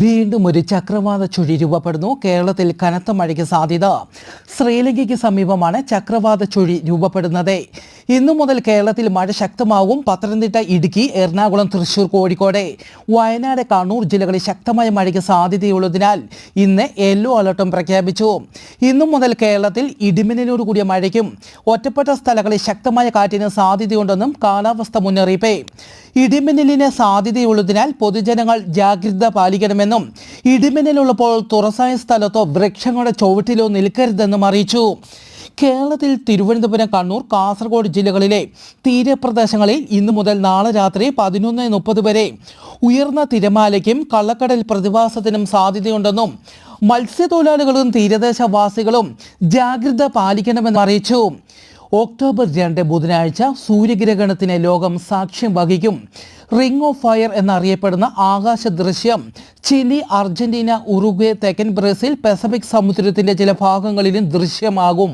വീണ്ടും ഒരു ചക്രവാത ചുഴി രൂപപ്പെടുന്നു. കേരളത്തിൽ കനത്ത മഴയ്ക്ക് സാധ്യത. ശ്രീലങ്കയ്ക്ക് സമീപമാണ് ചക്രവാത ചുഴി രൂപപ്പെടുന്നത്. ഇന്നു മുതൽ കേരളത്തിൽ മഴ ശക്തമാകും. പത്തനംതിട്ട, ഇടുക്കി, എറണാകുളം, തൃശൂർ, കോഴിക്കോട്, വയനാട്, കണ്ണൂർ ജില്ലകളിൽ ശക്തമായ മഴയ്ക്ക് സാധ്യതയുള്ളതിനാൽ ഇന്ന് യെല്ലോ അലർട്ടും പ്രഖ്യാപിച്ചു. ഇന്നു മുതൽ കേരളത്തിൽ ഇടിമിന്നലോട് കൂടിയ മഴയ്ക്കും ഒറ്റപ്പെട്ട സ്ഥലങ്ങളിൽ ശക്തമായ കാറ്റിന് സാധ്യതയുണ്ടെന്നും കാലാവസ്ഥ മുന്നറിയിപ്പ്. ഇടിമിന്നലിന് സാധ്യതയുള്ളതിനാൽ പൊതുജനങ്ങൾ ജാഗ്രത പാലിക്കണമെന്നും ഇടിമിന്നലുള്ളപ്പോൾ തുറസായ സ്ഥലത്തോ വൃക്ഷങ്ങളുടെ ചുവട്ടിലോ നിൽക്കരുതെന്നും അറിയിച്ചു. കേരളത്തിൽ തിരുവനന്തപുരം, കണ്ണൂർ, കാസർഗോഡ് ജില്ലകളിലെ തീരപ്രദേശങ്ങളിൽ ഇന്നു മുതൽ നാളെ രാത്രി 11:30 വരെ ഉയർന്ന തിരമാലയ്ക്കും കള്ളക്കടൽ പ്രതിഭാസത്തിനും സാധ്യതയുണ്ടെന്നും മത്സ്യത്തൊഴിലാളികളും തീരദേശവാസികളും ജാഗ്രത പാലിക്കണമെന്ന് അറിയിച്ചു. ഒക്ടോബർ 2 ബുധനാഴ്ച സൂര്യഗ്രഹണത്തിന് ലോകം സാക്ഷ്യം വഹിക്കും. റിംഗ് ഓഫ് ഫയർ എന്നറിയപ്പെടുന്ന ആകാശ ദൃശ്യം ചിലി, അർജന്റീന, ഉറുഗ്വേ, തെക്കൻ ബ്രസീൽ, പസഫിക് സമുദ്രത്തിന്റെ ചില ഭാഗങ്ങളിലും ദൃശ്യമാകും.